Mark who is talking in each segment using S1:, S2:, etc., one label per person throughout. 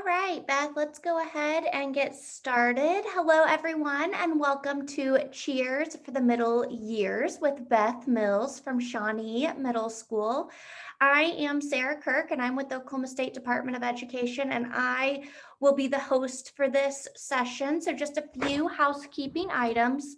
S1: All right, Beth, let's go ahead and get started. Hello, everyone, and welcome to Cheers for the Middle Years with Beth Mills from Shawnee Middle School. I am Sarah Kirk, and I'm with the Oklahoma State Department of Education, and I will be the host for this session. So, just a few housekeeping items.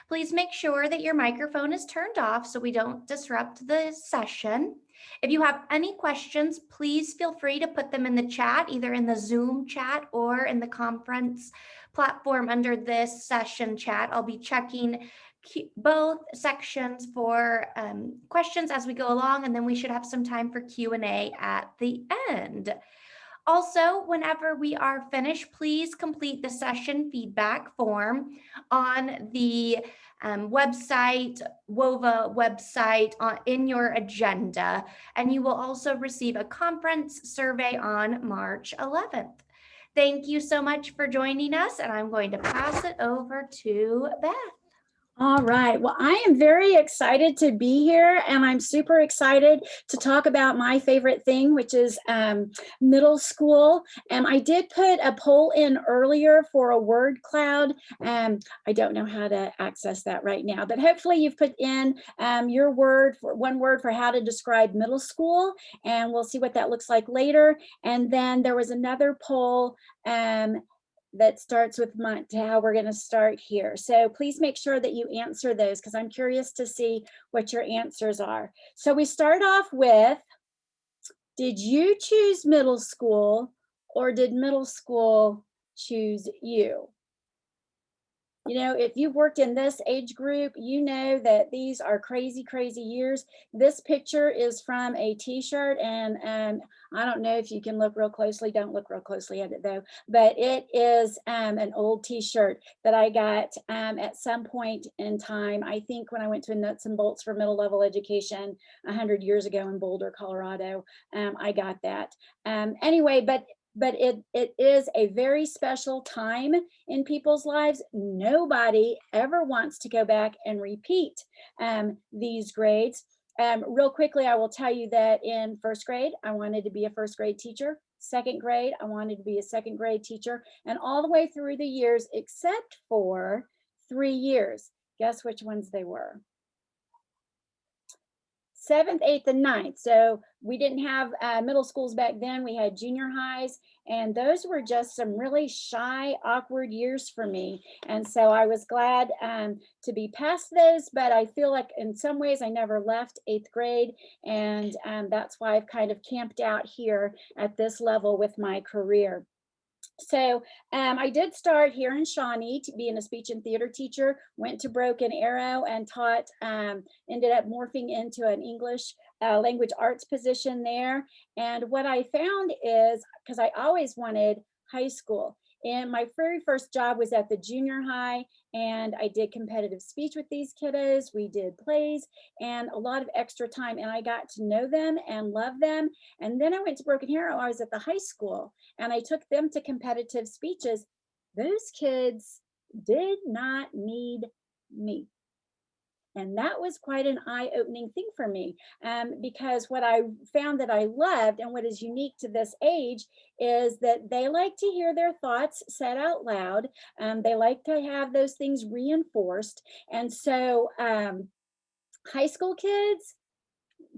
S1: Please make sure that your microphone is turned off so we don't disrupt the session. If you have any questions, please feel free to put them in the chat, either in the Zoom chat or in the conference platform under this session chat. I'll be checking both sections for questions as we go along, and then we should have some time for Q&A at the end. Also, whenever we are finished, please complete the session feedback form on the website, WOVA website in your agenda, and you will also receive a conference survey on March 11th. Thank you so much for joining us, and I'm going to pass it over to Beth.
S2: All right. Well, I am very excited to be here, and I'm super excited to talk about my favorite thing, which is middle school. And I did put a poll in earlier for a word cloud. I don't know how to access that right now, but hopefully you've put in your one word for how to describe middle school, and we'll see what that looks like later. And then there was another poll that starts with how we're going to start here. So please make sure that you answer those, because I'm curious to see what your answers are. So we start off with, did you choose middle school, or did middle school choose you? You know, if you've worked in this age group, you know that these are crazy, crazy years. This picture is from a t-shirt, and I don't know if you can look real closely. Don't look real closely at it though, but it is an old t-shirt that I got at some point in time. I think when I went to Nuts and Bolts for middle level education 100 years ago in Boulder, Colorado, I got that. Anyway, but it is a very special time in people's lives. Nobody ever wants to go back and repeat these grades. Real quickly, I will tell you that in first grade, I wanted to be a first grade teacher. Second grade, I wanted to be a second grade teacher. And all the way through the years, except for 3 years. Guess which ones they were? 7th, 8th, and 9th. So we didn't have middle schools back then. We had junior highs, and those were just some really shy, awkward years for me. And so I was glad to be past those, but I feel like in some ways I never left 8th grade, and that's why I've kind of camped out here at this level with my career. So I did start here in Shawnee to being a speech and theater teacher, went to Broken Arrow and taught, ended up morphing into an English language arts position there. And what I found is, because I always wanted high school, and my very first job was at the junior high, and I did competitive speech with these kiddos. We did plays and a lot of extra time, and I got to know them and love them. And then I went to Broken Arrow. I was at the high school, and I took them to competitive speeches. Those kids did not need me. And that was quite an eye-opening thing for me, because what I found that I loved, and what is unique to this age, is that they like to hear their thoughts said out loud. They like to have those things reinforced. And so high school kids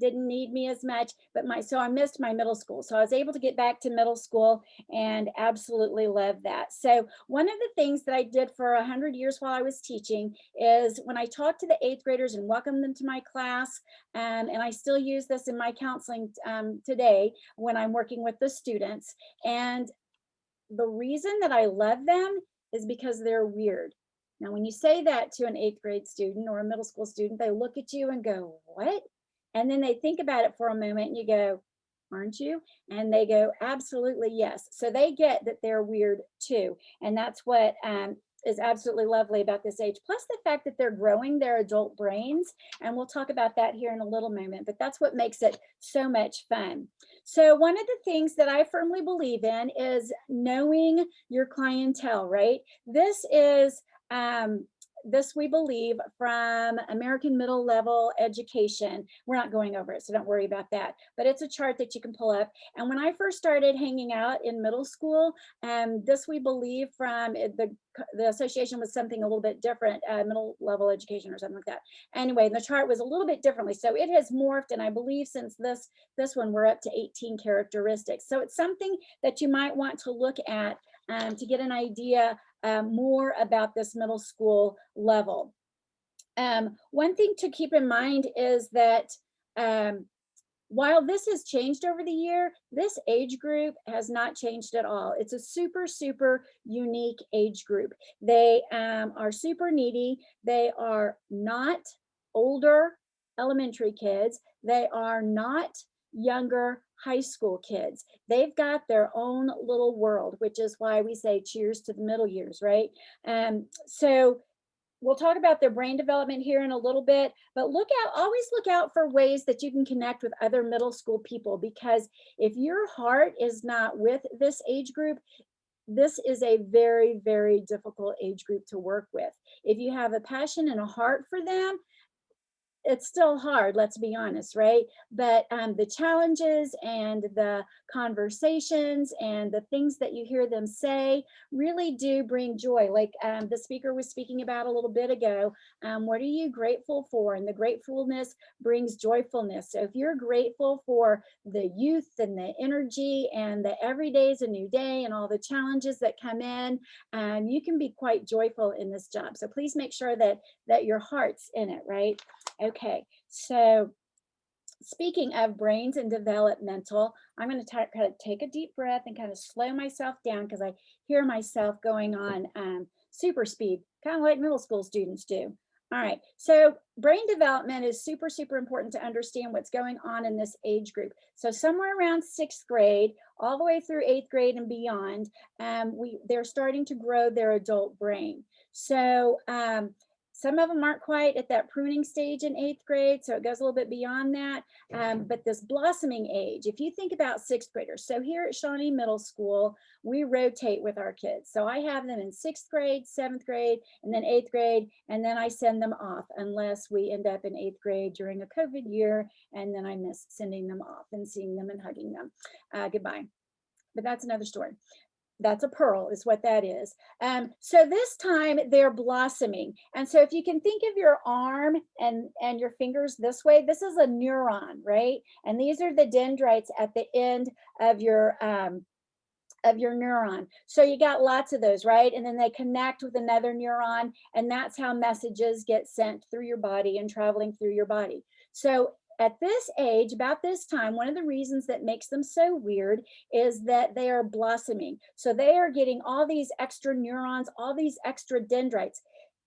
S2: didn't need me as much, but so I missed my middle school. So I was able to get back to middle school and absolutely love that. So one of the things that I did for 100 years while I was teaching is when I talked to the 8th graders and welcomed them to my class, and I still use this in my counseling today when I'm working with the students. And the reason that I love them is because they're weird. Now, when you say that to an 8th grade student or a middle school student, they look at you and go, "What?" And then they think about it for a moment and you go, "Aren't you?" And they go, "Absolutely, yes." So they get that they're weird too. And that's what is absolutely lovely about this age. Plus the fact that they're growing their adult brains. And we'll talk about that here in a little moment, but that's what makes it so much fun. So one of the things that I firmly believe in is knowing your clientele, right? This is this we believe from American Middle Level Education. We're not going over it, so don't worry about that. But it's a chart that you can pull up. And when I first started hanging out in middle school, this we believe from the association was something a little bit different, middle level education or something like that. Anyway, the chart was a little bit differently. So it has morphed, and I believe since this one, we're up to 18 characteristics. So it's something that you might want to look at to get an idea more about this middle school level. One thing to keep in mind is that while this has changed over the year, this age group has not changed at all. It's a super, super unique age group. They are super needy. They are not older elementary kids. They are not younger high school kids. They've got their own little world, which is why we say cheers to the middle years, right? So we'll talk about their brain development here in a little bit, but always look out for ways that you can connect with other middle school people, because if your heart is not with this age group, this is a very, very difficult age group to work with. If you have a passion and a heart for them, it's still hard, let's be honest, right? But the challenges and the conversations and the things that you hear them say really do bring joy. Like the speaker was speaking about a little bit ago, what are you grateful for? And the gratefulness brings joyfulness. So if you're grateful for the youth and the energy and the every day is a new day and all the challenges that come in, you can be quite joyful in this job. So please make sure that your heart's in it, right? Okay, so speaking of brains and developmental, I'm going to kind of take a deep breath and kind of slow myself down because I hear myself going on super speed, kind of like middle school students do. All right, so brain development is super, super important to understand what's going on in this age group. So somewhere around 6th grade, all the way through 8th grade and beyond, they're starting to grow their adult brain. So some of them aren't quite at that pruning stage in 8th grade, so it goes a little bit beyond that. But this blossoming age, if you think about 6th graders, so here at Shawnee Middle School, we rotate with our kids. So I have them in 6th grade, 7th grade, and then 8th grade, and then I send them off unless we end up in 8th grade during a COVID year, and then I miss sending them off and seeing them and hugging them. Goodbye. But that's another story. That's a pearl is what that is. So this time they're blossoming. And so if you can think of your arm and your fingers this way, this is a neuron, right? And these are the dendrites at the end of your neuron. So you got lots of those, right? And then they connect with another neuron, and that's how messages get sent through your body and traveling through your body. So at this age, about this time, one of the reasons that makes them so weird is that they are blossoming. So they are getting all these extra neurons, all these extra dendrites.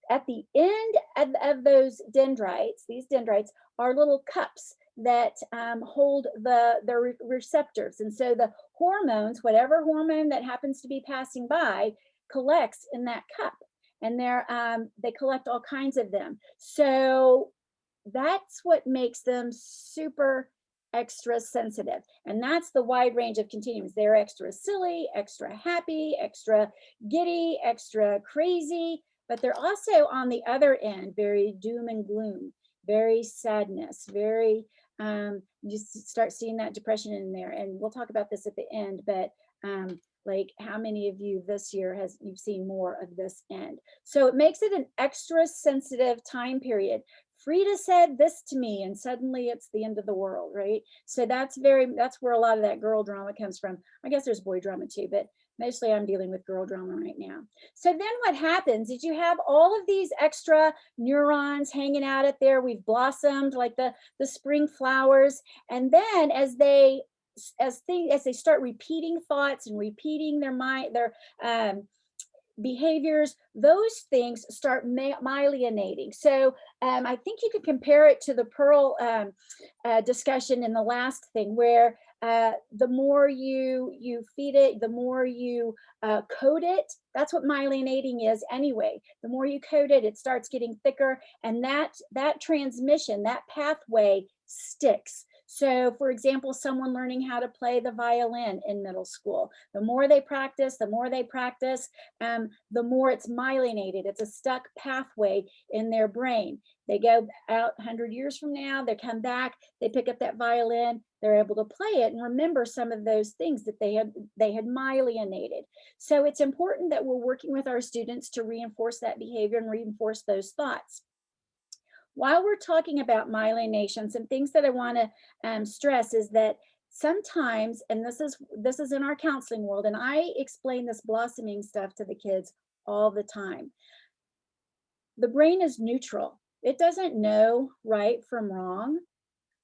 S2: At the end of those dendrites, these dendrites are little cups that hold the receptors. And so the hormones, whatever hormone that happens to be passing by, collects in that cup. And they collect all kinds of them. So that's what makes them super extra sensitive. And that's the wide range of continuums. They're extra silly, extra happy, extra giddy, extra crazy, but they're also on the other end, very doom and gloom, very sadness, very, you start seeing that depression in there. And we'll talk about this at the end, but like how many of you this year you've seen more of this end? So it makes it an extra sensitive time period. Frida said this to me, and suddenly it's the end of the world, right? So that's where a lot of that girl drama comes from. I guess there's boy drama too, but mostly I'm dealing with girl drama right now. So then what happens is you have all of these extra neurons hanging out at there. We've blossomed like the spring flowers. And then as they start repeating thoughts and repeating their behaviors, those things start myelinating. So I think you could compare it to the Pearl discussion in the last thing, where the more you feed it, the more you coat it. That's what myelinating is anyway. The more you coat it, it starts getting thicker, and that transmission, that pathway sticks. So for example, someone learning how to play the violin in middle school, the more they practice, the more it's myelinated. It's a stuck pathway in their brain. They go out 100 years from now, they come back, they pick up that violin, they're able to play it and remember some of those things that they had myelinated. So it's important that we're working with our students to reinforce that behavior and reinforce those thoughts. While we're talking about myelination, some things that I want to stress is that sometimes, and this is in our counseling world, and I explain this blossoming stuff to the kids all the time. The brain is neutral. It doesn't know right from wrong,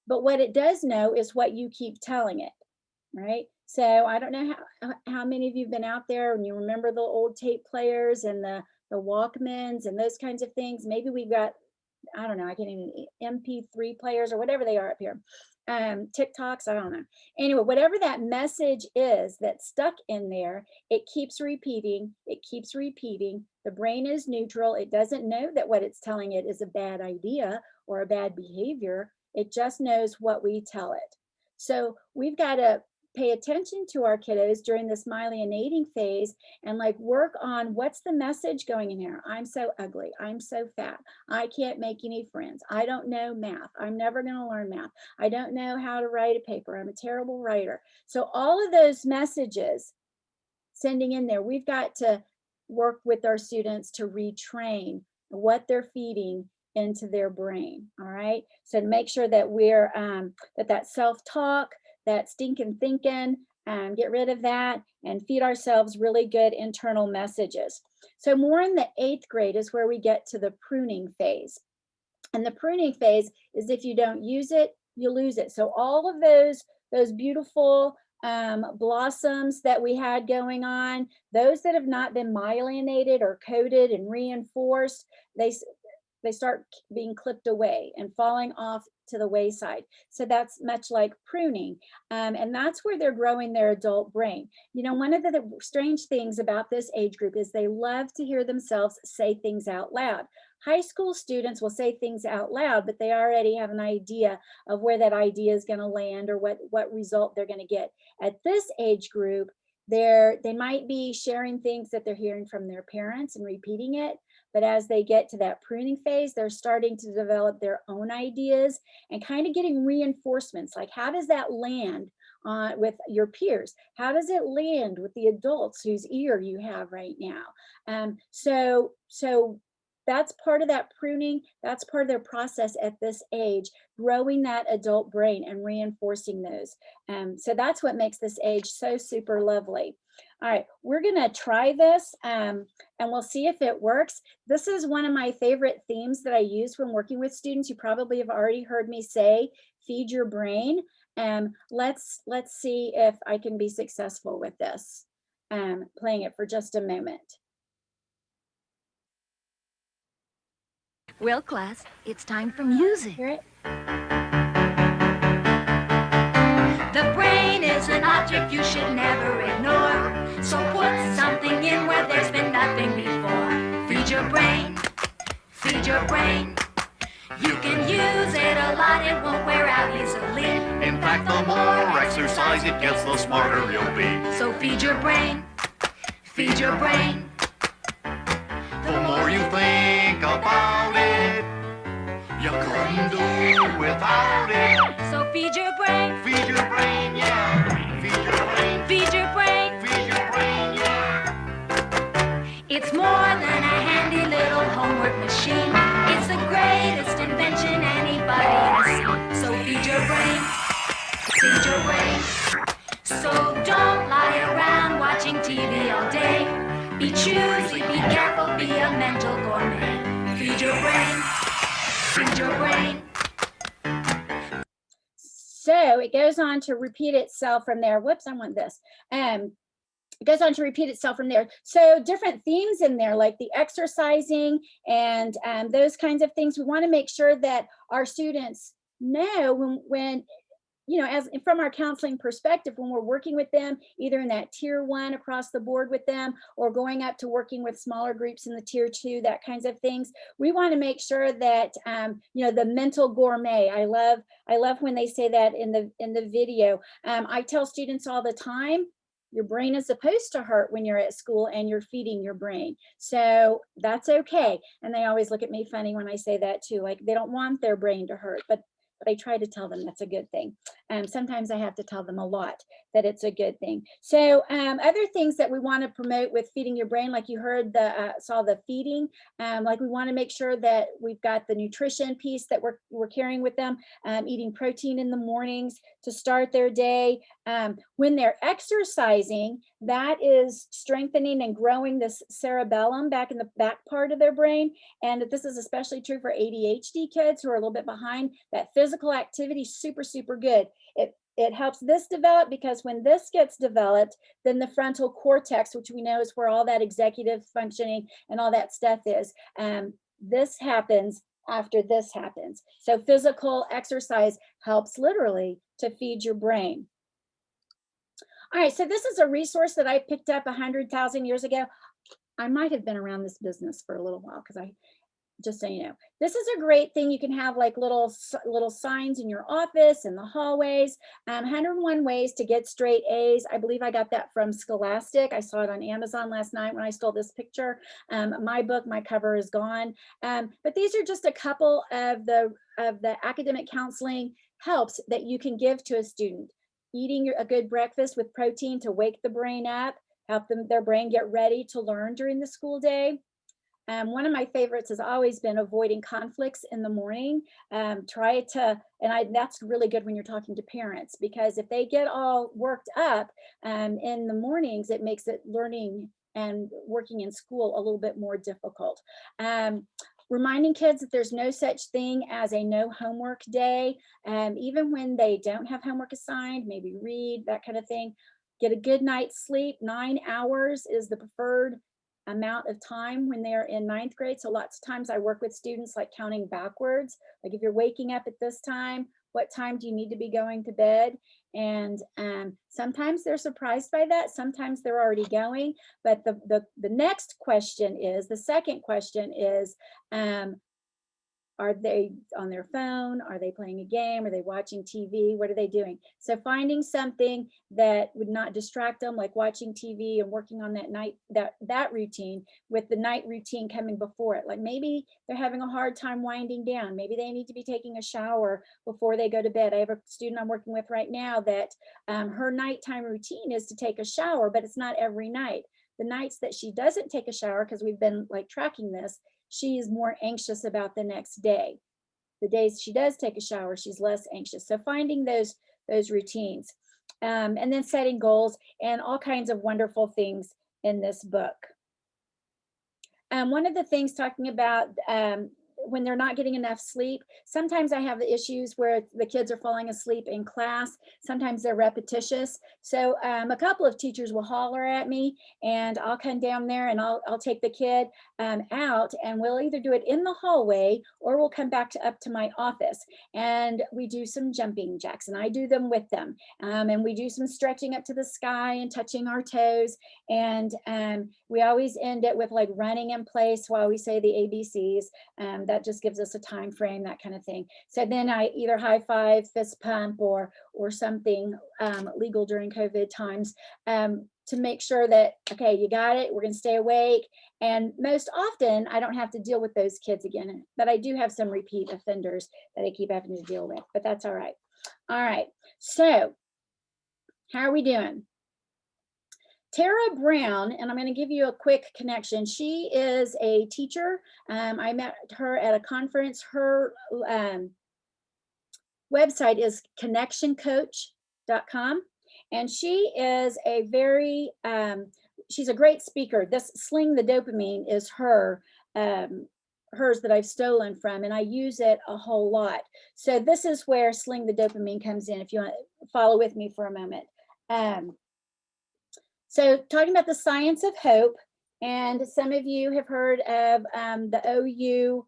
S2: but what it does know is what you keep telling it, right? So I don't know how many of you have been out there and you remember the old tape players and the Walkmans and those kinds of things. Maybe we've got, I don't know, I can't even, MP3 players or whatever they are up here. TikToks, I don't know. Anyway, whatever that message is that's stuck in there, it keeps repeating, it keeps repeating. The brain is neutral. It doesn't know that what it's telling it is a bad idea or a bad behavior. It just knows what we tell it. So we've got to pay attention to our kiddos during this myelinating phase and like work on what's the message going in here. I'm so ugly. I'm so fat. I can't make any friends. I don't know math. I'm never going to learn math. I don't know how to write a paper. I'm a terrible writer. So all of those messages sending in there, we've got to work with our students to retrain what they're feeding into their brain. All right. So to make sure that we're that self-talk, that stinking thinking, get rid of that and feed ourselves really good internal messages. So more in the 8th grade is where we get to the pruning phase. And the pruning phase is if you don't use it, you lose it. So all of those beautiful blossoms that we had going on, those that have not been myelinated or coated and reinforced, they start being clipped away and falling off to the wayside. So that's much like pruning. And that's where they're growing their adult brain. You know, one of the strange things about this age group is they love to hear themselves say things out loud. High school students will say things out loud, but they already have an idea of where that idea is going to land or what result they're going to get. At this age group, they might be sharing things that they're hearing from their parents and repeating it. But as they get to that pruning phase, they're starting to develop their own ideas and kind of getting reinforcements. Like, how does that land with your peers? How does it land with the adults whose ear you have right now? So that's part of that pruning. That's part of their process at this age, growing that adult brain and reinforcing those. So that's what makes this age so super lovely. All right, we're gonna try this and we'll see if it works. This is one of my favorite themes that I use when working with students. You probably have already heard me say, feed your brain. Let's see if I can be successful with this. Playing it for just a moment.
S3: Well, class, it's time for music.
S2: Hear it?
S3: The brain is an object you should never ignore. So put something in where there's been nothing before. Feed your brain, feed your brain. You can use it a lot, it won't wear out easily.
S4: In fact, the more exercise it gets, the smarter you'll be.
S3: So feed your brain, feed your brain.
S4: The more you think about it, you couldn't do without it.
S3: So feed your brain,
S4: Feed your brain, yeah. Feed your brain,
S3: feed your brain.
S4: feed your brain, yeah.
S3: It's more than a handy little homework machine. It's the greatest invention anybody has seen. So feed your brain, feed your brain. So don't lie around watching TV all day. Be choosy, be careful, be a mental gourmet. Feed your brain, feed your brain.
S2: So it goes on to repeat itself from there. Whoops, I want this. It goes on to repeat itself from there. So different themes in there, like the exercising and those kinds of things. We want to make sure that our students know when as from our counseling perspective, when we're working with them, either in that tier 1 across the board with them, or going up to working with smaller groups in the tier 2, that kinds of things, we want to make sure that, the mental gourmet. I love when they say that in the video. I tell students all the time, your brain is supposed to hurt when you're at school and you're feeding your brain. So that's okay. And they always look at me funny when I say that too, like they don't want their brain to hurt, but I try to tell them that's a good thing. Sometimes I have to tell them a lot that it's a good thing. So other things that we want to promote with feeding your brain, like you heard saw the feeding, like we want to make sure that we've got the nutrition piece that we're carrying with them, eating protein in the mornings to start their day. When they're exercising, that is strengthening and growing this cerebellum back in the back part of their brain. And this is especially true for ADHD kids who are a little bit behind. That physical activity, super, super good. It helps this develop, because when this gets developed, then the frontal cortex, which we know is where all that executive functioning and all that stuff is, this happens after this happens. So physical exercise helps literally to feed your brain. All right, so this is a resource that I picked up 100,000 years ago. I might have been around this business for a little while, because just so you know, this is a great thing. You can have like little signs in your office, in the hallways. 101 ways to get straight A's. I believe I got that from Scholastic. I saw it on Amazon last night when I stole this picture. My book, my cover is gone. But these are just a couple of the academic counseling helps that you can give to a student. Eating a good breakfast with protein to wake the brain up, help their brain get ready to learn during the school day. One of my favorites has always been avoiding conflicts in the morning. That's really good when you're talking to parents, because if they get all worked up in the mornings, it makes it learning and working in school a little bit more difficult. Reminding kids that there's no such thing as a no homework day. Even when they don't have homework assigned, maybe read, that kind of thing. Get a good night's sleep. 9 hours is the preferred amount of time when they're in 9th grade. So lots of times I work with students like counting backwards. Like if you're waking up at this time, what time do you need to be going to bed? And sometimes they're surprised by that. Sometimes they're already going. But the next question is, the second question is, are they on their phone? Are they playing a game? Are they watching TV? What are they doing? So finding something that would not distract them, like watching TV and working on that routine, with the night routine coming before it. Like maybe they're having a hard time winding down. Maybe they need to be taking a shower before they go to bed. I have a student I'm working with right now that her nighttime routine is to take a shower, but it's not every night. The nights that she doesn't take a shower, because we've been like tracking this, she is more anxious about the next day. The days she does take a shower, she's less anxious. So finding those routines, and then setting goals, and all kinds of wonderful things in this book. One of the things talking about when they're not getting enough sleep, sometimes I have the issues where the kids are falling asleep in class. Sometimes they're repetitious. So a couple of teachers will holler at me, and I'll come down there and I'll take the kid out, and we'll either do it in the hallway or we'll come back up to my office, and we do some jumping jacks, and I do them with them. And we do some stretching up to the sky and touching our toes. And we always end it with like running in place while we say the ABCs. That just gives us a time frame, that kind of thing. So then I either high five, fist pump, or something legal during COVID times, to make sure that, okay, you got it, we're going to stay awake. And most often I don't have to deal with those kids again, but I do have some repeat offenders that I keep having to deal with, but that's all right. All right, so how are we doing? Tara Brown, and I'm going to give you a quick connection. She is a teacher. I met her at a conference. Her website is connectioncoach.com. And she is a very, she's a great speaker. This Sling the Dopamine is hers that I've stolen from, and I use it a whole lot. So this is where Sling the Dopamine comes in, if you want to follow with me for a moment. So talking about the science of hope, and some of you have heard of the OU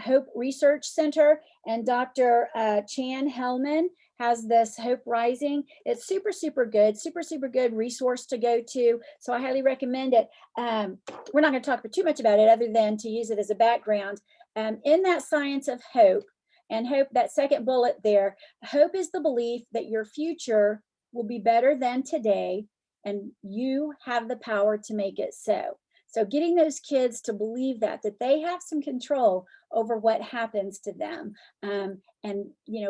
S2: Hope Research Center, and Dr. Chan Hellman has this Hope Rising. It's super, super good, super good resource to go to. So I highly recommend it. We're not going to talk for too much about it other than to use it as a background. In that science of hope, and hope, that second bullet there, hope is the belief that your future will be better than today, and you have the power to make it so. So getting those kids to believe that they have some control over what happens to them, and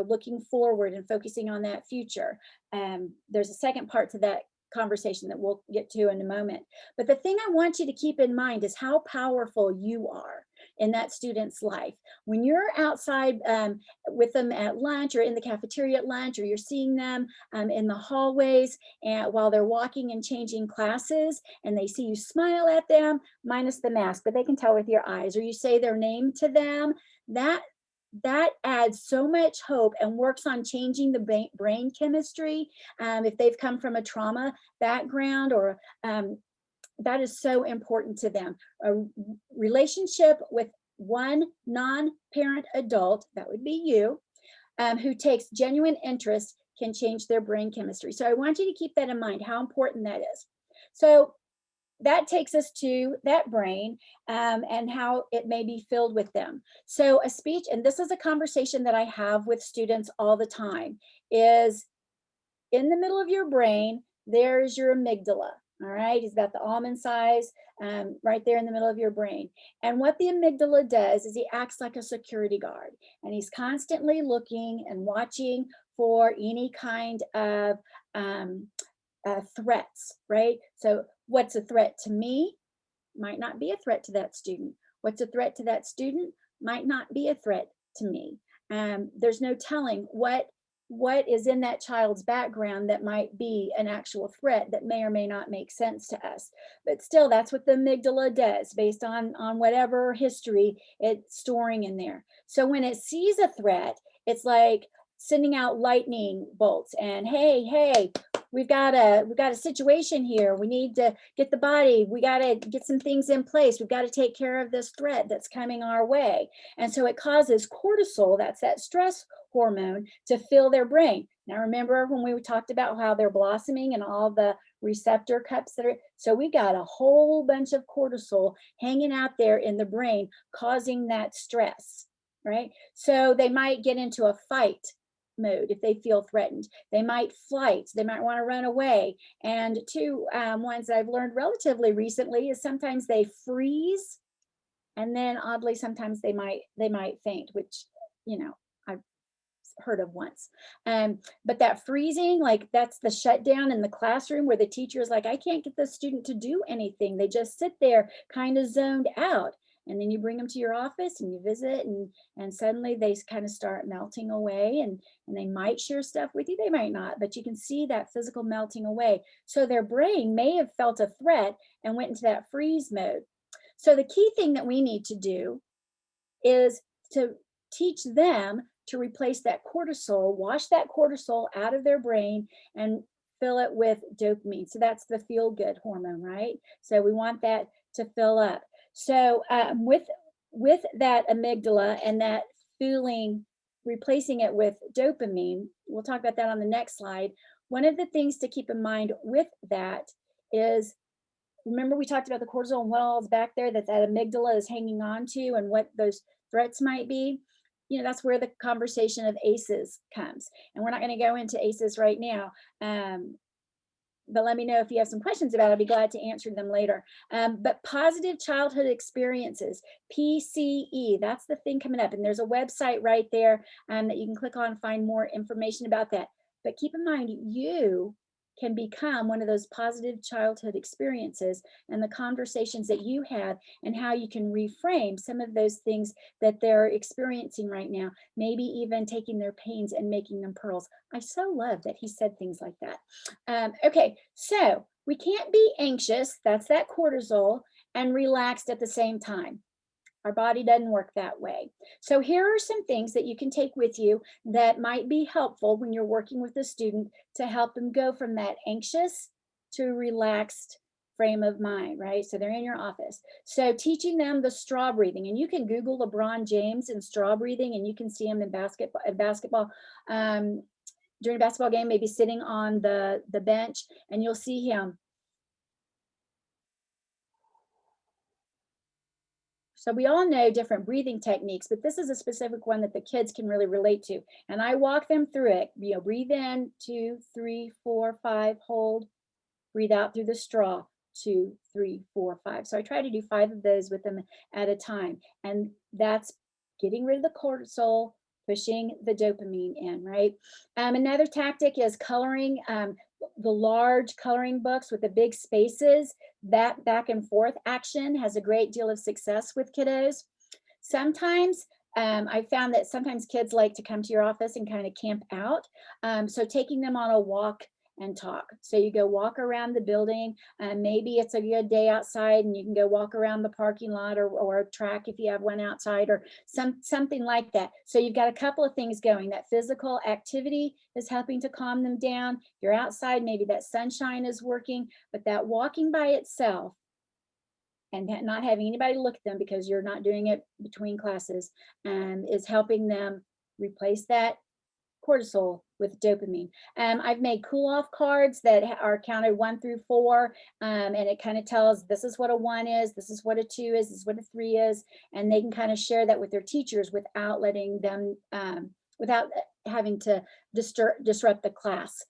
S2: looking forward and focusing on that future. There's a second part to that conversation that we'll get to in a moment. But the thing I want you to keep in mind is how powerful you are in that student's life. When you're outside with them at lunch or in the cafeteria at lunch, or you're seeing them in the hallways and while they're walking and changing classes, and they see you smile at them, minus the mask, but they can tell with your eyes, or you say their name to them, that adds so much hope and works on changing the brain chemistry. If they've come from a trauma background, or that is so important to them. A relationship with one non-parent adult, that would be you, who takes genuine interest, can change their brain chemistry. So I want you to keep that in mind, how important that is. So that takes us to that brain and how it may be filled with them. So a speech, and this is a conversation that I have with students all the time, is in the middle of your brain, there's your amygdala. All right, it's about the almond size, right there in the middle of your brain. And what the amygdala does is he acts like a security guard, and he's constantly looking and watching for any kind of threats, right? So what's a threat to me might not be a threat to that student. What's a threat to that student might not be a threat to me. There's no telling what is in that child's background that might be an actual threat that may or may not make sense to us. But still, that's what the amygdala does based on whatever history it's storing in there. So when it sees a threat, it's like sending out lightning bolts and hey, we've got a situation here. We need to get the body. We got to get some things in place. We've got to take care of this threat that's coming our way. And so it causes cortisol, that's that stress hormone, to fill their brain. Now, remember when we talked about how they're blossoming and all the receptor cups that are, so we got a whole bunch of cortisol hanging out there in the brain, causing that stress, right? So they might get into a fight mode if they feel threatened. They might flight, they might want to run away. And two ones that I've learned relatively recently is sometimes they freeze, and then oddly sometimes they might faint, which I've heard of once. But that freezing, like that's the shutdown in the classroom where the teacher is like, I can't get the student to do anything. They just sit there kind of zoned out. And then you bring them to your office and you visit, and suddenly they kind of start melting away, and they might share stuff with you, they might not, but you can see that physical melting away. So their brain may have felt a threat and went into that freeze mode. So the key thing that we need to do is to teach them to replace that cortisol, wash that cortisol out of their brain and fill it with dopamine. So that's the feel-good hormone, right? So we want that to fill up. So with that amygdala and that feeling, replacing it with dopamine, we'll talk about that on the next slide. One of the things to keep in mind with that is, remember we talked about the cortisol and what all is back there that amygdala is hanging on to, and what those threats might be. That's where the conversation of ACEs comes. And we're not going to go into ACEs right now. But let me know if you have some questions about it. I'll be glad to answer them later. But positive childhood experiences, PCE, that's the thing coming up. And there's a website right there that you can click on and find more information about that. But keep in mind, you can become one of those positive childhood experiences, and the conversations that you have and how you can reframe some of those things that they're experiencing right now, maybe even taking their pains and making them pearls. I so love that he said things like that. Okay, so we can't be anxious, that's that cortisol, and relaxed at the same time. Our body doesn't work that way. So here are some things that you can take with you that might be helpful when you're working with a student to help them go from that anxious to relaxed frame of mind, right? So they're in your office. So teaching them the straw breathing, and you can Google LeBron James and straw breathing, and you can see him in basketball during a basketball game, maybe sitting on the bench, and you'll see him. So we all know different breathing techniques, but this is a specific one that the kids can really relate to. And I walk them through it. You know, breathe in, 2, 3, 4, 5, hold, breathe out through the straw, 2, 3, 4, 5. So I try to do 5 of those with them at a time. And that's getting rid of the cortisol, pushing the dopamine in, right? Another tactic is coloring. The large coloring books with the big spaces, that back and forth action has a great deal of success with kiddos. Sometimes I found that sometimes kids like to come to your office and kind of camp out. So taking them on a walk and talk. So you go walk around the building, and maybe it's a good day outside and you can go walk around the parking lot or a track if you have one outside, or something like that. So you've got a couple of things going. That physical activity is helping to calm them down. You're outside, maybe that sunshine is working, but that walking by itself and not having anybody look at them because you're not doing it between classes is helping them replace that cortisol with dopamine. I've made cool off cards that are counted 1 through 4, and it kind of tells this is what a 1 is, this is what a 2 is, this is what a 3 is, and they can kind of share that with their teachers without letting them, without having to disrupt the class.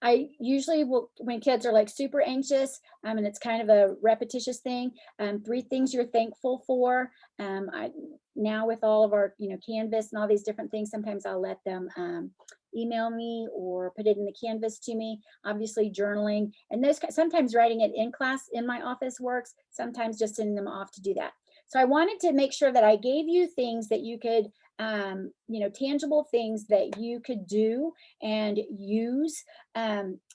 S2: I usually will, when kids are like super anxious, and it's kind of a repetitious thing, 3 things you're thankful for. Now with all of our, Canvas and all these different things, sometimes I'll let them email me or put it in the Canvas to me. Obviously journaling, and those sometimes writing it in class in my office works, sometimes just sending them off to do that. So I wanted to make sure that I gave you things that you could, tangible things that you could do and use.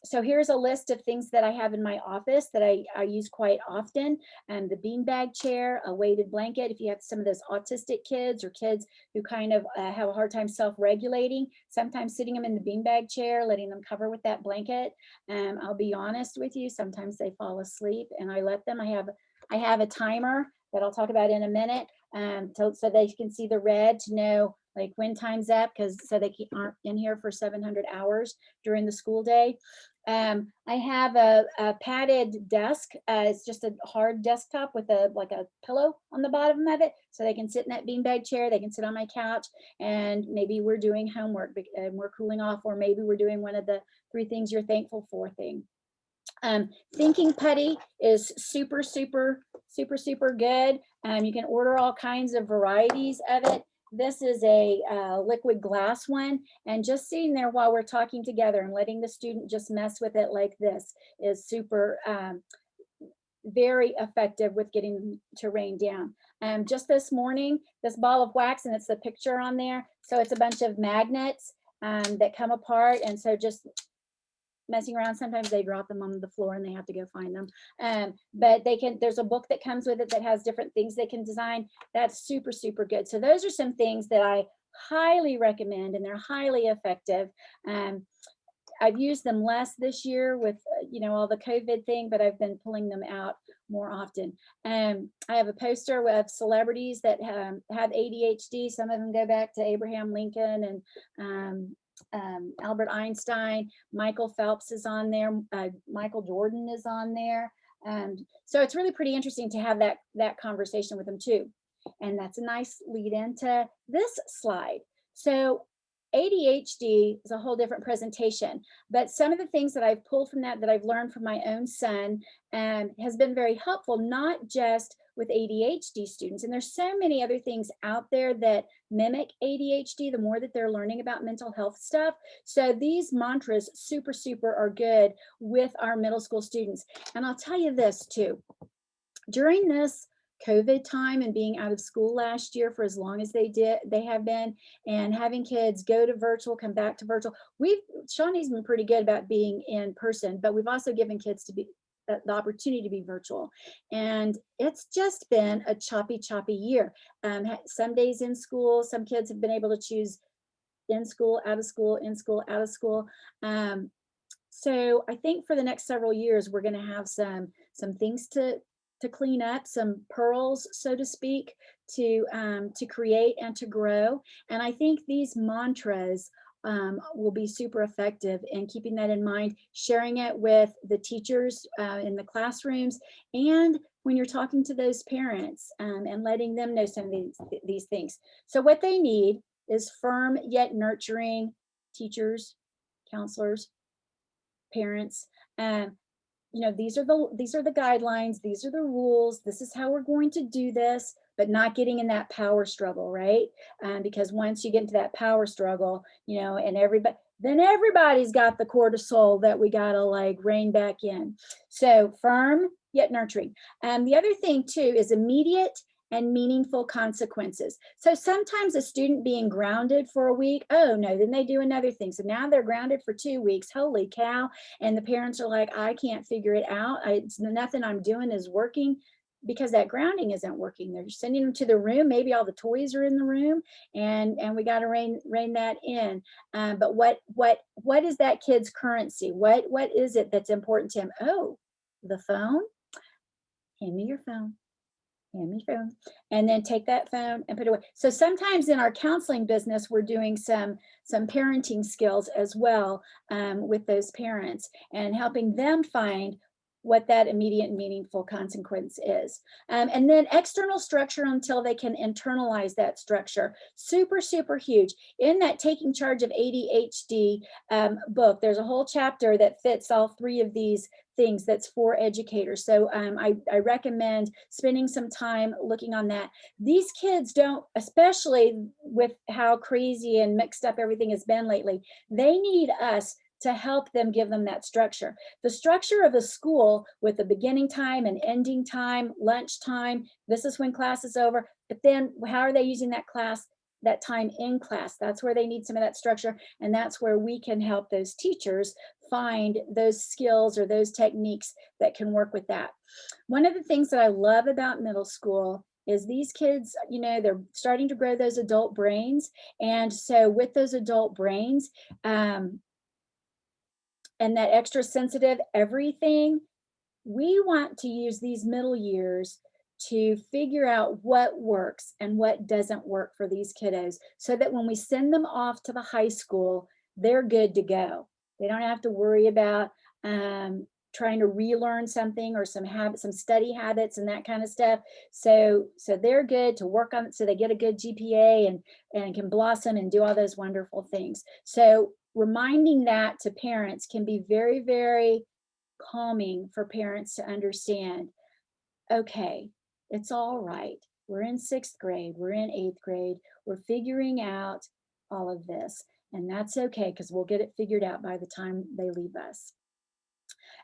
S2: So here's a list of things that I have in my office that I use quite often. The beanbag chair, a weighted blanket. If you have some of those autistic kids or kids who kind of have a hard time self-regulating, sometimes sitting them in the beanbag chair, letting them cover with that blanket. I'll be honest with you, sometimes they fall asleep and I let them. I have a timer that I'll talk about in a minute, so they can see the red to know like when time's up, so they aren't in here for 700 hours during the school day. I have a padded desk. It's just a hard desktop with like a pillow on the bottom of it, so they can sit in that beanbag chair. They can sit on my couch, and maybe we're doing homework and we're cooling off, or maybe we're doing one of the 3 things you're thankful for thing. Thinking putty is super, super, super, super good. You can order all kinds of varieties of it. This is a liquid glass one, and just sitting there while we're talking together and letting the student just mess with it like this is super, very effective with getting to rain down. Just this morning, this ball of wax, and it's the picture on there. So it's a bunch of magnets that come apart, and so just messing around, sometimes they drop them on the floor and they have to go find them. But there's a book that comes with it that has different things they can design. That's super, super good. So those are some things that I highly recommend, and they're highly effective. I've used them less this year with, all the COVID thing, but I've been pulling them out more often. I have a poster of celebrities that have ADHD. Some of them go back to Abraham Lincoln and Albert Einstein. Michael Phelps is on there. Michael Jordan is on there. So it's really pretty interesting to have that conversation with them too. And that's a nice lead into this slide. So ADHD is a whole different presentation, but some of the things that I've pulled from that I've learned from my own son has been very helpful, not just with ADHD students. And there's so many other things out there that mimic ADHD, the more that they're learning about mental health stuff. So these mantras super, super are good with our middle school students. And I'll tell you this too, during this COVID time and being out of school last year for as long as they have been, and having kids go to virtual, come back to virtual. Shawnee's been pretty good about being in person, but we've also given kids the opportunity to be virtual. And it's just been a choppy year. Some days in school, some kids have been able to choose in school, out of school, in school, out of school. So I think for the next several years, we're going to have some things to clean up, some pearls, so to speak, to create and to grow. And I think these mantras will be super effective in keeping that in mind, sharing it with the teachers in the classrooms, and when you're talking to those parents and letting them know some of these things. So what they need is firm yet nurturing teachers, counselors, parents. You know, these are the guidelines, these are the rules, this is how we're going to do this, but not getting in that power struggle, right? Because once you get into that power struggle, you know, and everybody's got the cortisol that we gotta like rein back in. So firm yet nurturing. The other thing too is immediate and meaningful consequences. So sometimes a student being grounded for a week, oh no, then they do another thing. So now they're grounded for 2 weeks, holy cow. And the parents are like, I can't figure it out. It's nothing I'm doing is working, because that grounding isn't working. They're sending them to the room. Maybe all the toys are in the room, and we got to rein that in. But what is that kid's currency? What is it that's important to him? Oh, the phone. Hand me your phone. Hand me your phone. And then take that phone and put it away. So sometimes in our counseling business, we're doing some parenting skills as well with those parents, and helping them find what that immediate and meaningful consequence is. And then external structure until they can internalize that structure. Super, super huge. In that Taking Charge of ADHD book, there's a whole chapter that fits all 3 of these things that's for educators. So I recommend spending some time looking on that. These kids don't, especially with how crazy and mixed up everything has been lately, they need us to help them, give them that structure. The structure of a school with a beginning time and ending time, lunch time, this is when class is over, but then how are they using that time in class? That's where they need some of that structure, and that's where we can help those teachers find those skills or those techniques that can work with that. One of the things that I love about middle school is these kids, you know, they're starting to grow those adult brains. And so with those adult brains, and that extra sensitive everything, we want to use these middle years to figure out what works and what doesn't work for these kiddos, so that when we send them off to the high school, they're good to go. They don't have to worry about trying to relearn something or some study habits and that kind of stuff. So they're good to work on it, so they get a good GPA and can blossom and do all those wonderful things. So reminding that to parents can be very, very calming for parents to understand, okay, it's all right. We're in 6th grade, we're in 8th grade, we're figuring out all of this, and that's okay, because we'll get it figured out by the time they leave us.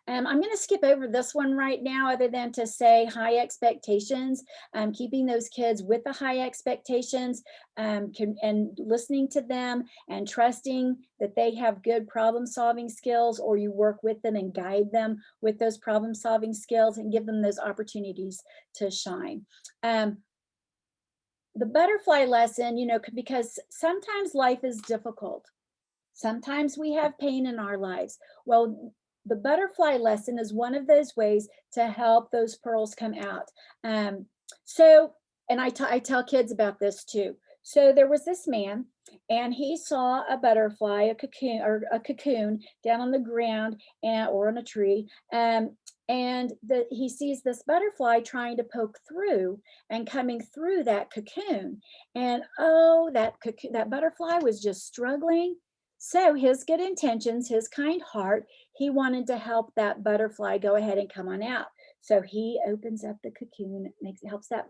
S2: I'm going to skip over this one right now, other than to say high expectations, keeping those kids with the high expectations, and listening to them and trusting that they have good problem solving skills, or you work with them and guide them with those problem solving skills and give them those opportunities to shine. The butterfly lesson, you know, because sometimes life is difficult. Sometimes we have pain in our lives. Well, the butterfly lesson is one of those ways to help those pearls come out. And I tell kids about this too. So there was this man, and he saw a butterfly, a cocoon down on the ground or on a tree. He sees this butterfly trying to poke through and coming through that cocoon. And oh, that butterfly was just struggling. So his good intentions, his kind heart, he wanted to help that butterfly go ahead and come on out. So he opens up the cocoon, helps that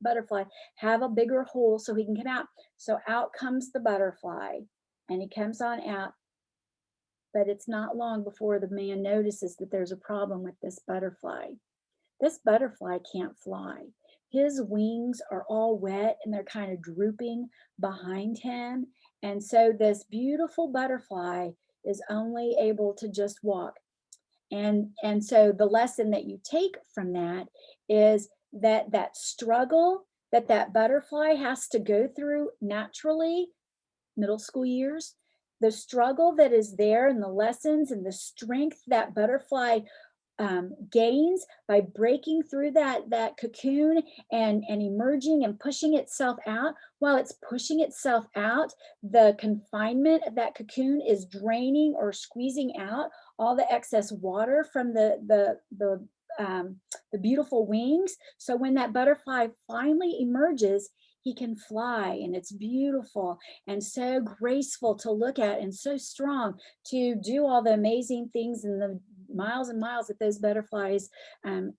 S2: butterfly have a bigger hole so he can come out. So out comes the butterfly, and he comes on out. But it's not long before the man notices that there's a problem with this butterfly. This butterfly can't fly. His wings are all wet and they're kind of drooping behind him. And so this beautiful butterfly is only able to just walk. And so the lesson that you take from that is that struggle that butterfly has to go through naturally, middle school years, the struggle that is there and the lessons and the strength that butterfly gains by breaking through that cocoon and emerging and pushing itself out. While it's pushing itself out, the confinement of that cocoon is draining or squeezing out all the excess water from the beautiful wings. So when that butterfly finally emerges, he can fly, and it's beautiful and so graceful to look at and so strong to do all the amazing things in the miles and miles that those butterflies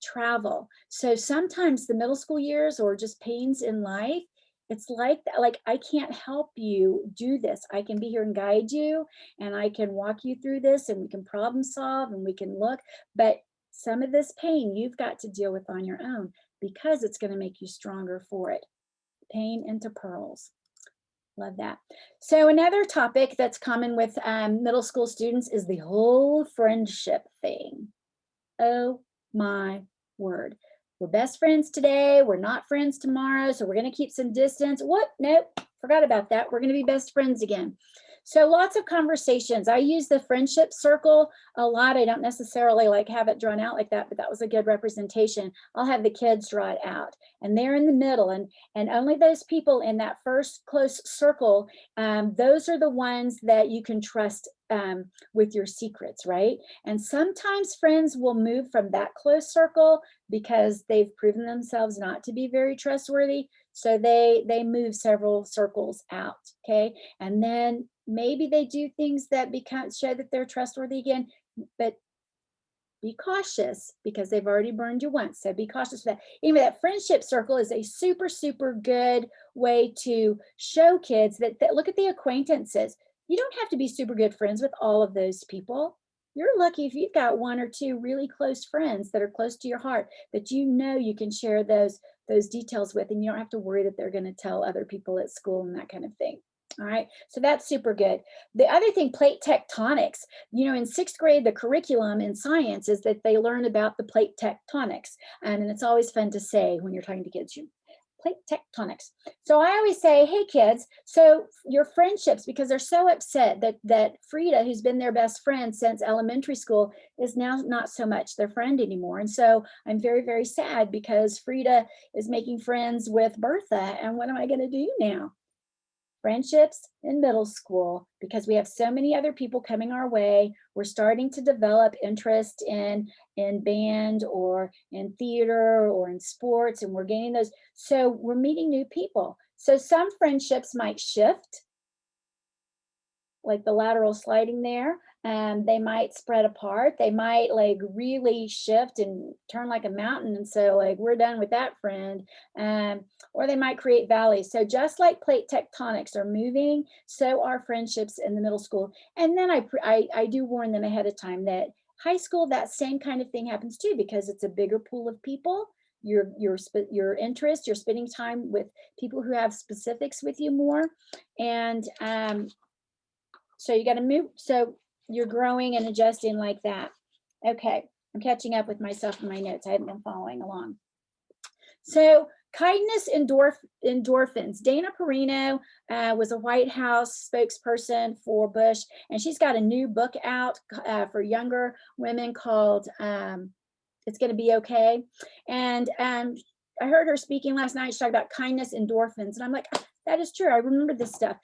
S2: travel. So sometimes the middle school years or just pains in life, it's like that, like I can't help you do this. I can be here and guide you, and I can walk you through this, and we can problem solve and we can look, but some of this pain you've got to deal with on your own because it's going to make you stronger for it. Pain into pearls. Love that. So another topic that's common with middle school students is the whole friendship thing. Oh my word. We're best friends today. We're not friends tomorrow. So we're going to keep some distance. What? Nope. Forgot about that. We're going to be best friends again. So lots of conversations. I use the friendship circle a lot. I don't necessarily like have it drawn out like that, but that was a good representation. I'll have the kids draw it out, and they're in the middle, and only those people in that first close circle, those are the ones that you can trust with your secrets, right? And sometimes friends will move from that close circle because they've proven themselves not to be very trustworthy. So they move several circles out, okay? And then maybe they do things that show that they're trustworthy again, but be cautious because they've already burned you once. So be cautious of that. Anyway, that friendship circle is a super, super good way to show kids that look at the acquaintances. You don't have to be super good friends with all of those people. You're lucky if you've got one or two really close friends that are close to your heart that you know you can share those details with, and you don't have to worry that they're going to tell other people at school and that kind of thing. All right, so that's super good. The other thing, plate tectonics. You know, in 6th grade, the curriculum in science is that they learn about the plate tectonics, and it's always fun to say when you're talking to kids, plate tectonics. So I always say, hey kids, so your friendships, because they're so upset that Frida, who's been their best friend since elementary school, is now not so much their friend anymore. And so I'm very, very sad because Frida is making friends with Bertha. And what am I going to do now? Friendships in middle school, because we have so many other people coming our way. We're starting to develop interest in band or in theater or in sports, and we're gaining those. So we're meeting new people. So some friendships might shift, like the lateral sliding there. They might spread apart. They might like really shift and turn like a mountain. And so like, we're done with that friend. Or they might create valleys. So just like plate tectonics are moving, so are friendships in the middle school. And then I do warn them ahead of time that high school, that same kind of thing happens too, because it's a bigger pool of people. Your interest, you're spending time with people who have specifics with you more. And so you got to move. So you're growing and adjusting like that. Okay, I'm catching up with myself in my notes. I haven't been following along. So kindness endorphins. Dana Perino was a White House spokesperson for Bush, and she's got a new book out for younger women called It's Gonna Be Okay. And I heard her speaking last night. She talked about kindness endorphins, and I'm like, that is true. I remember this stuff.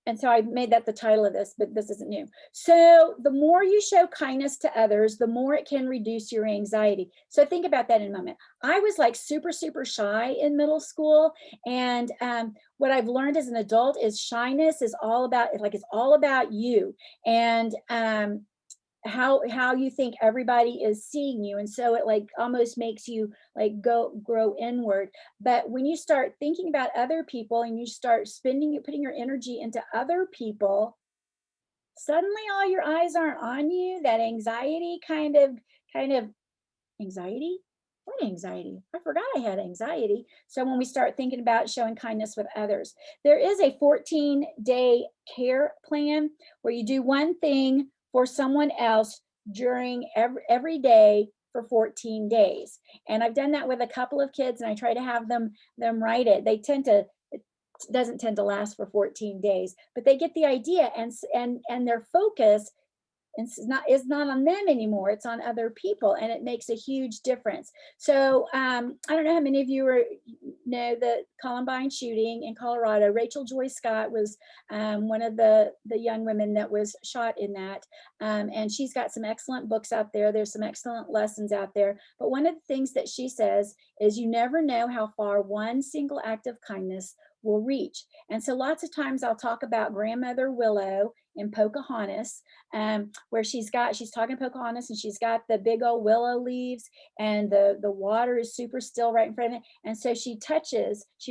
S2: And so I made that the title of this, but this isn't new. So the more you show kindness to others, the more it can reduce your anxiety. So think about that in a moment. I was like super, super shy in middle school. And what I've learned as an adult is shyness is all about, it's all about you. And how you think everybody is seeing you, and so it like almost makes you like grow inward. But when you start thinking about other people and you start putting your energy into other people, suddenly all your eyes aren't on you. That anxiety kind of anxiety. What anxiety? I forgot I had anxiety. So when we start thinking about showing kindness with others, there is a 14-day care plan where you do one thing for someone else during every day for 14 days. And I've done that with a couple of kids, and I try to have them write it. They tend to doesn't tend to last for 14 days, but they get the idea, and their focus is not on them anymore. It's on other people, and it makes a huge difference. So I don't know how many of you know the Columbine shooting in Colorado. Rachel Joy Scott was one of the young women that was shot in that, and she's got some excellent books out there. There's some excellent lessons out there. But one of the things that she says is you never know how far one single act of kindness will reach. And so lots of times I'll talk about grandmother Willow in Pocahontas, where she's talking to Pocahontas, and she's got the big old willow leaves, and the water is super still right in front of it. And so she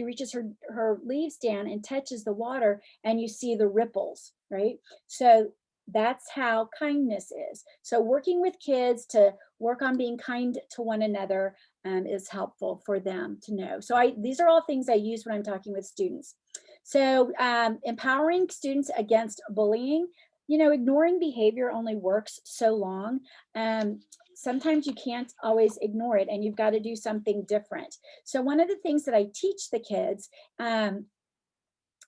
S2: reaches her leaves down and touches the water, and you see the ripples, right? So that's how kindness is. So working with kids to work on being kind to one another is helpful for them to know. So these are all things I use when I'm talking with students. So empowering students against bullying, ignoring behavior only works so long. Sometimes you can't always ignore it, and you've got to do something different. So one of the things that I teach the kids, and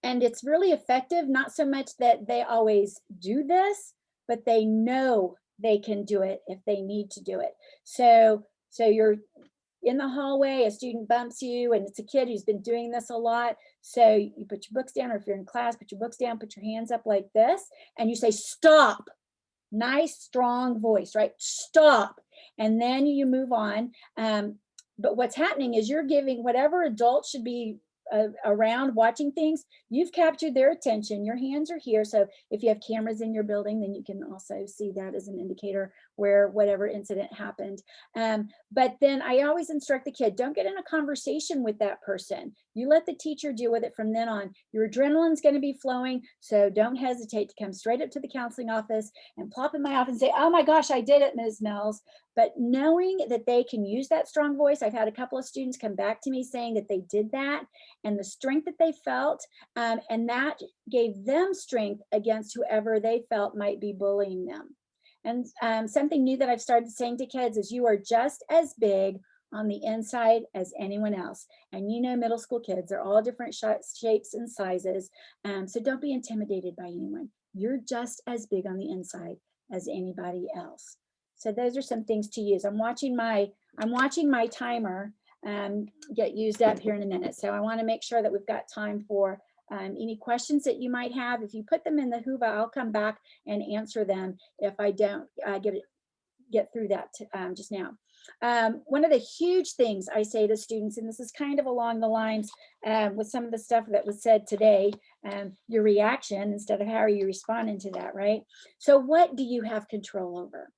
S2: it's really effective, not so much that they always do this, but they know they can do it if they need to do it. So you're in the hallway, a student bumps you, and it's a kid who's been doing this a lot. So you put your books down, or if you're in class, put your books down, put your hands up like this, and you say, stop. Nice, strong voice, right? Stop. And then you move on. But what's happening is you're giving whatever adult should be around watching things, you've captured their attention. Your hands are here. So if you have cameras in your building, then you can also see that as an indicator where whatever incident happened. But then I always instruct the kid, don't get in a conversation with that person. You let the teacher deal with it from then on. Your adrenaline's going to be flowing, so don't hesitate to come straight up to the counseling office and plop in my office and say, oh my gosh, I did it, Ms. Mills. But knowing that they can use that strong voice, I've had a couple of students come back to me saying that they did that, and the strength that they felt, and that gave them strength against whoever they felt might be bullying them. And something new that I've started saying to kids is, you are just as big on the inside as anyone else. And middle school kids are all different shapes and sizes. So don't be intimidated by anyone. You're just as big on the inside as anybody else. So those are some things to use. I'm watching my timer get used up here in a minute. So I want to make sure that we've got time for any questions that you might have. If you put them in the Whova, I'll come back and answer them if I don't get through that just now. One of the huge things I say to students, and this is kind of along the lines with some of the stuff that was said today, your reaction instead of how are you responding to that, right? So what do you have control over?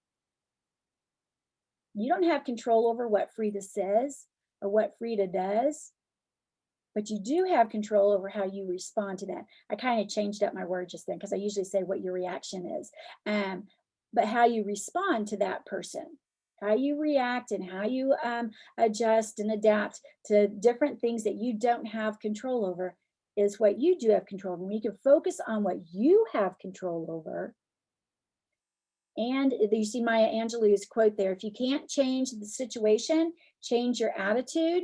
S2: You don't have control over what Frida says or what Frida does, but you do have control over how you respond to that. I kind of changed up my word just then because I usually say what your reaction is, but how you respond to that person, how you react and how you adjust and adapt to different things that you don't have control over is what you do have control over. When you can focus on what you have control over. And you see Maya Angelou's quote there, if you can't change the situation, change your attitude.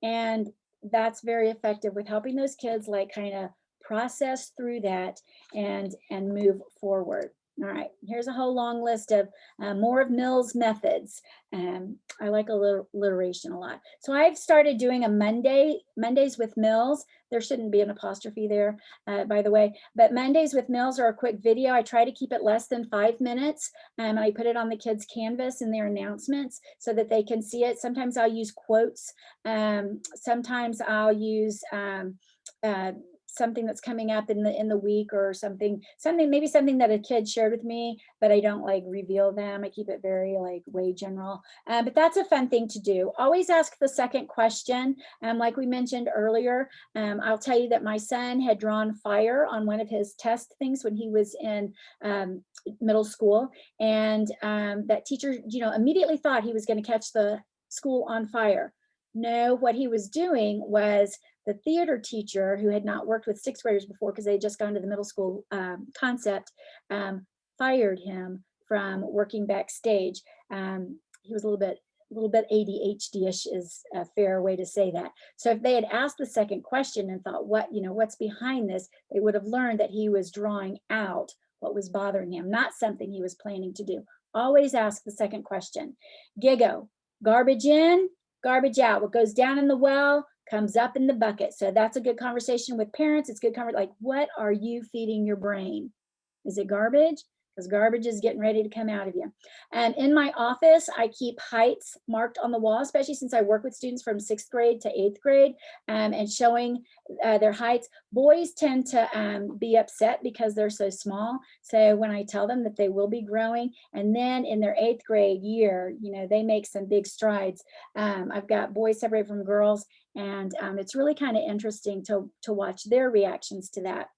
S2: And that's very effective with helping those kids like kind of process through that and move forward. All right, here's a whole long list of more of Mills' methods. I like alliteration a lot. So I've started doing a Mondays with Mills. There shouldn't be an apostrophe there, by the way, but Mondays with Mills are a quick video. I try to keep it less than 5 minutes. I put it on the kids' canvas in their announcements so that they can see it. Sometimes I'll use quotes. Sometimes I'll use something that's coming up in the week or maybe something that a kid shared with me, but I don't like reveal them. I keep it very like way general, but that's a fun thing to do. Always ask the second question. Like we mentioned earlier, I'll tell you that my son had drawn fire on one of his test things when he was in middle school, and that teacher, immediately thought he was going to catch the school on fire. No, what he was doing was the theater teacher, who had not worked with 6th graders before because they had just gone to the middle school concept, fired him from working backstage. He was a little bit little bit ADHD-ish is a fair way to say that. So if they had asked the second question and thought, what's behind this, they would have learned that he was drawing out what was bothering him, not something he was planning to do. Always ask the second question. Gigo, garbage in, garbage out. What goes down in the well comes up in the bucket. So that's a good conversation with parents. It's good conversation. Like, what are you feeding your brain? Is it garbage? Because garbage is getting ready to come out of you. And in my office, I keep heights marked on the wall, especially since I work with students from 6th grade to 8th grade, and showing their heights. Boys tend to be upset because they're so small. So when I tell them that they will be growing, and then in their 8th grade year, they make some big strides. I've got boys separated from girls, and it's really kind of interesting to watch their reactions to that.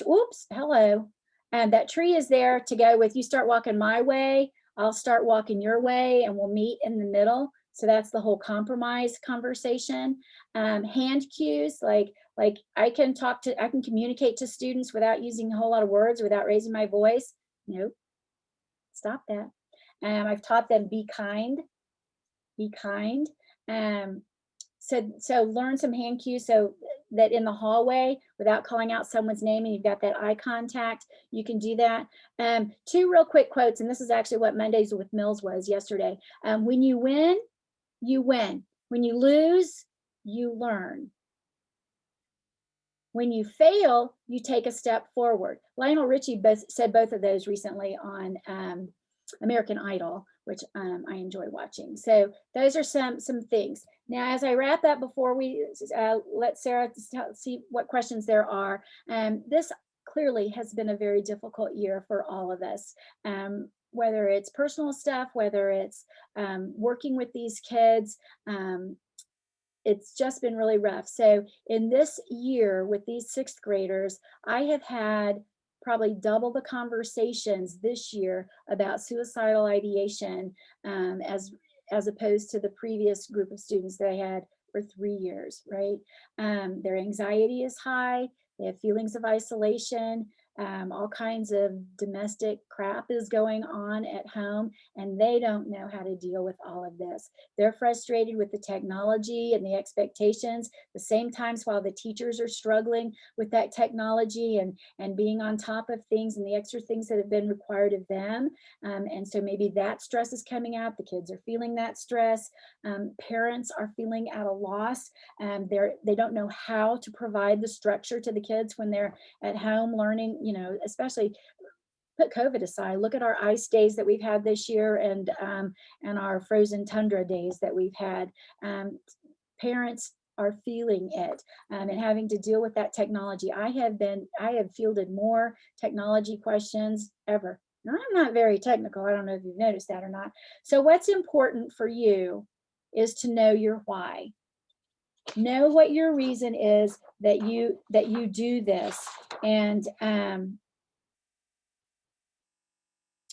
S2: Oops, hello. And that tree is there to go with, you start walking my way, I'll start walking your way, and we'll meet in the middle. So that's the whole compromise conversation. Hand cues, like I can communicate to students without using a whole lot of words, without raising my voice. Nope, stop that. I've taught them be kind. So learn some hand cues so that in the hallway, without calling out someone's name and you've got that eye contact, you can do that. 2 real quick quotes, and this is actually what Mondays with Mills was yesterday. When you win, you win. When you lose, you learn. When you fail, you take a step forward. Lionel Richie said both of those recently on American Idol, which I enjoy watching. So those are some things. Now, as I wrap up, before we let Sarah see what questions there are, this clearly has been a very difficult year for all of us, whether it's personal stuff, whether it's working with these kids. It's just been really rough. So in this year with these 6th graders, I have had probably double the conversations this year about suicidal ideation as opposed to the previous group of students that I had for 3 years, right? Their anxiety is high, they have feelings of isolation, all kinds of domestic crap is going on at home, and they don't know how to deal with all of this. They're frustrated with the technology and the expectations, the same times while the teachers are struggling with that technology and being on top of things and the extra things that have been required of them. And so maybe that stress is coming out. The kids are feeling that stress. Parents are feeling at a loss. They don't know how to provide the structure to the kids when they're at home learning, especially put COVID aside, look at our ice days that we've had this year and our frozen tundra days that we've had. Parents are feeling it and having to deal with that technology. I have fielded more technology questions ever. Now, I'm not very technical. I don't know if you've noticed that or not. So what's important for you is to know your why. Know what your reason is that you do this, and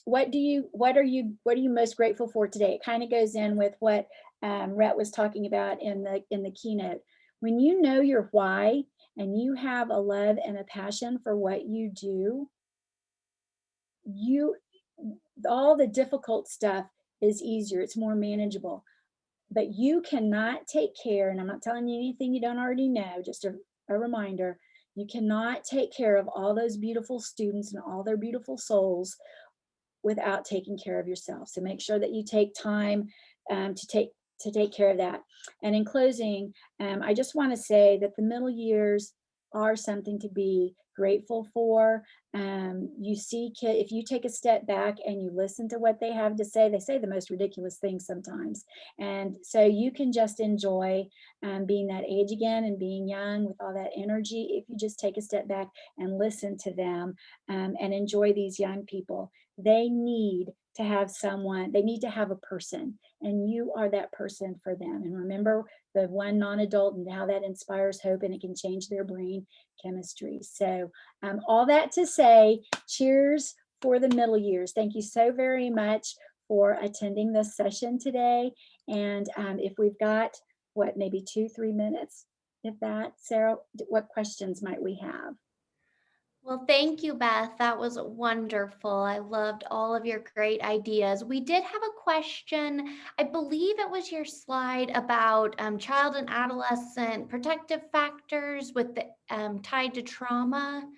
S2: what are you most grateful for today? It kind of goes in with what Rhett was talking about in the keynote. When you know your why and you have a love and a passion for what you do, all the difficult stuff is easier. It's more manageable. But you cannot take care, and I'm not telling you anything you don't already know, just a reminder, you cannot take care of all those beautiful students and all their beautiful souls without taking care of yourself. So make sure that you take time to take care of that. And in closing, I just want to say that the middle years are something to be grateful for. You see, if you take a step back and you listen to what they have to say, they say the most ridiculous things sometimes. And so you can just enjoy being that age again and being young with all that energy if you just take a step back and listen to them and enjoy these young people. They need to have someone, they need to have a person, and you are that person for them. And remember the one non-adult and how that inspires hope and it can change their brain chemistry. So all that to say, cheers for the middle years. Thank you so very much for attending this session today. And if we've got, maybe 2-3 minutes, if that, Sarah, what questions might we have?
S1: Well, thank you, Beth. That was wonderful. I loved all of your great ideas. We did have a question. I believe it was your slide about child and adolescent protective factors with the tied to trauma.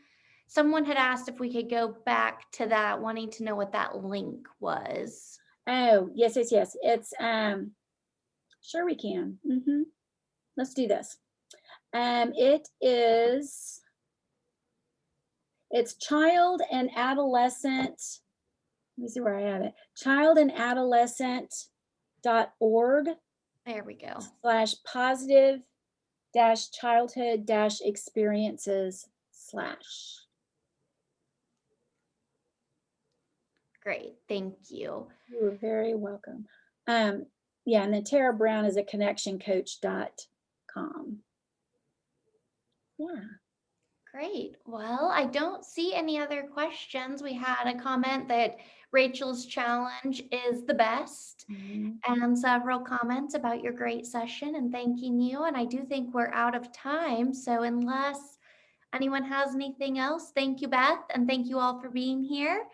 S1: Someone had asked if we could go back to that, wanting to know what that link was.
S2: Oh, yes, yes, yes. It's, sure we can. Let's do this. It's child and adolescent. Let me see where I have it. childandadolescent.org
S1: There we go.
S2: /positive-childhood-experiences/
S1: Great. Thank you.
S2: You are very welcome. Yeah, and then Tara Brown is at connectioncoach.com. Yeah.
S1: Great. Well, I don't see any other questions. We had a comment that Rachel's challenge is the best, and several comments about your great session and thanking you. And I do think we're out of time. So unless anyone has anything else, thank you, Beth, and thank you all for being here.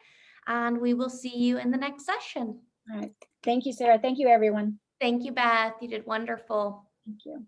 S1: And we will see you in the next session.
S2: All right. Thank you, Sarah. Thank you, everyone.
S1: Thank you, Beth. You did wonderful.
S2: Thank you.